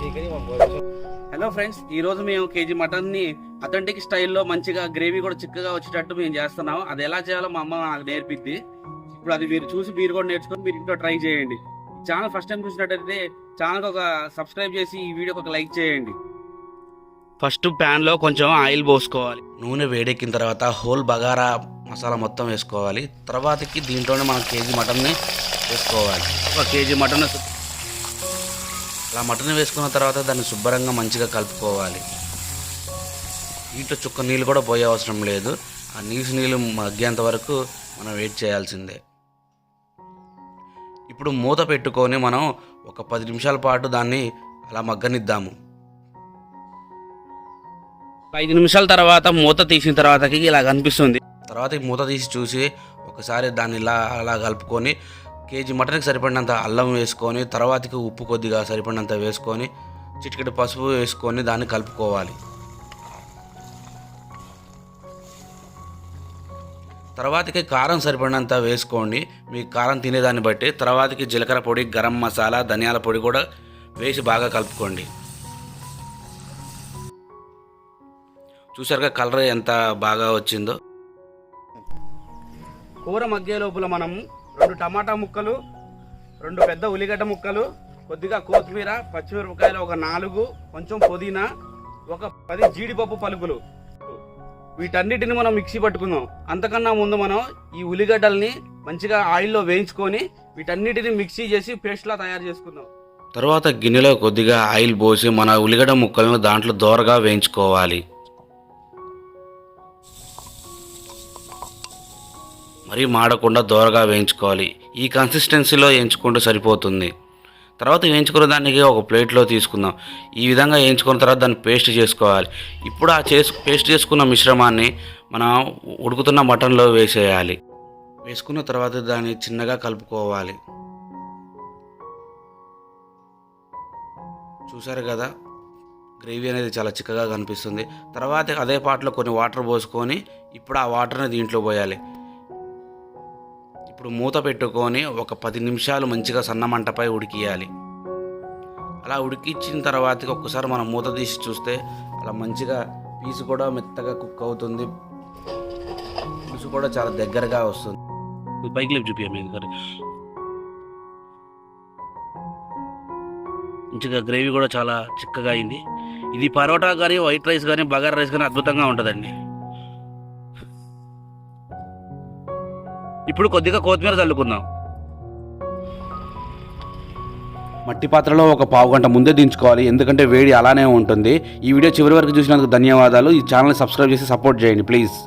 Hello friends, ఈ రోజు మేము కేజీ మటన్ ని అథెంటిక్ స్టైల్లో మంచిగా గ్రేవీ కూడా చిక్కగా వచ్చేటట్టు మేము చేస్తున్నాం. అది ఎలా చేయాలో మా అమ్మ నాకు నేర్పిద్ది. ఇప్పుడు అది మీరు చూసి మీరు కూడా నేర్చుకొని మీరు ఇంట్లో ట్రై చేయండి. ఛానల్ ఫస్ట్ టైం చూసినట్టయితే ఛానల్ ఒక సబ్స్క్రైబ్ చేసి ఈ వీడియోకి ఒక లైక్ చేయండి. ఫస్ట్ ప్యాన్ లో కొంచెం ఆయిల్ పోసుకోవాలి. నూనె వేడెక్కిన తర్వాత హోల్ బగారా మసాలా మొత్తం వేసుకోవాలి. తర్వాతకి దీంట్లోనే మనం కేజీ మటన్ని వేసుకోవాలి. ఒక కేజీ మటన్ అలా మటన్ వేసుకున్న తర్వాత దాన్ని శుభ్రంగా మంచిగా కలుపుకోవాలి. వీటిలో చుక్క నీళ్ళు కూడా పోయే అవసరం లేదు. ఆ నీళ్ళు మగ్గేంత వరకు మనం వెయిట్ చేయాల్సిందే. ఇప్పుడు మూత పెట్టుకొని మనం ఒక 10 నిమిషాల పాటు దాన్ని అలా మగ్గనిద్దాము. 5 నిమిషాల తర్వాత మూత తీసిన తర్వాతకి ఇలా కనిపిస్తుంది. తర్వాత ఈ మూత తీసి చూసి ఒకసారి దాన్ని అలా కలుపుకొని కేజీ మటన్కి సరిపడినంత అల్లం వేసుకొని, తర్వాతకి ఉప్పు కొద్దిగా సరిపడినంత వేసుకొని, చిటికెడు పసుపు వేసుకొని దాన్ని కలుపుకోవాలి. తర్వాతకి కారం సరిపడినంత వేసుకోండి, మీ కారం తినేదాన్ని బట్టి. తర్వాతకి జీలకర్ర పొడి, గరం మసాలా, ధనియాల పొడి కూడా వేసి బాగా కలుపుకోండి. చూసారుగా కలర్ ఎంత బాగా వచ్చిందో. కూర మగ్గే లోపల మనం 2 టమాటా ముక్కలు, 2 పెద్ద ఉల్లిగడ్డ ముక్కలు, కొద్దిగా కొత్తిమీర, పచ్చిమిరపకాయలు ఒక 4, కొంచెం పుదీనా, ఒక 10 జీడిపప్పు పలుకులు, వీటన్నిటిని మనం మిక్సీ పట్టుకుందాం. అంతకన్నా ముందు మనం ఈ ఉల్లిగడ్డల్ని మంచిగా ఆయిల్లో వేయించుకొని వీటన్నిటిని మిక్సీ చేసి పేస్ట్లా తయారు చేసుకుందాం. తర్వాత గిన్నెలో కొద్దిగా ఆయిల్ పోసి మన ఉల్లిగడ్డ ముక్కలను దాంట్లో దోరగా వేయించుకోవాలి. మరీ మాడకుండా దోరగా వేయించుకోవాలి. ఈ కన్సిస్టెన్సీలో వేయించుకుంటూ సరిపోతుంది. తర్వాత వేయించుకున్న దానికి ఒక ప్లేట్లో తీసుకుందాం. ఈ విధంగా వేయించుకున్న తర్వాత దాన్ని పేస్ట్ చేసుకోవాలి. ఇప్పుడు ఆ పేస్ట్ చేసుకున్న మిశ్రమాన్ని మనం ఉడుకుతున్న మటన్లో వేసేయాలి. వేసుకున్న తర్వాత దాన్ని చిన్నగా కలుపుకోవాలి. చూసారు కదా, గ్రేవీ అనేది చాలా చిక్కగా కనిపిస్తుంది. తర్వాత అదే పాటలో కొన్ని వాటర్ పోసుకొని ఇప్పుడు ఆ వాటర్ని దీంట్లో పోయాలి. ఇప్పుడు మూత పెట్టుకొని ఒక 10 నిమిషాలు మంచిగా సన్న మంటపై ఉడికియాలి. అలా ఉడికించిన తర్వాత ఒక్కసారి మనం మూత తీసి చూస్తే అలా మంచిగా పీసు కూడా మెత్తగా కుక్ అవుతుంది. పులుసు కూడా చాలా దగ్గరగా వస్తుంది. పైకి లేపు చూపించాము. మంచిగా గ్రేవీ కూడా చాలా చిక్కగా అయింది. ఇది పరోటా కానీ, వైట్ రైస్ కానీ, బగారా రైస్ కానీ అద్భుతంగా ఉంటుందండి. ఇప్పుడు కొద్దిగా కొత్తిమీర చల్లుకుందాం. మట్టి పాత్రలో ఒక పావు గంట ముందే దించుకోవాలి, ఎందుకంటే వేడి అలానే ఉంటుంది. ఈ వీడియో చివరి వరకు చూసినందుకు ధన్యవాదాలు. ఈ ఛానల్ సబ్స్క్రైబ్ చేసి సపోర్ట్ చేయండి ప్లీజ్.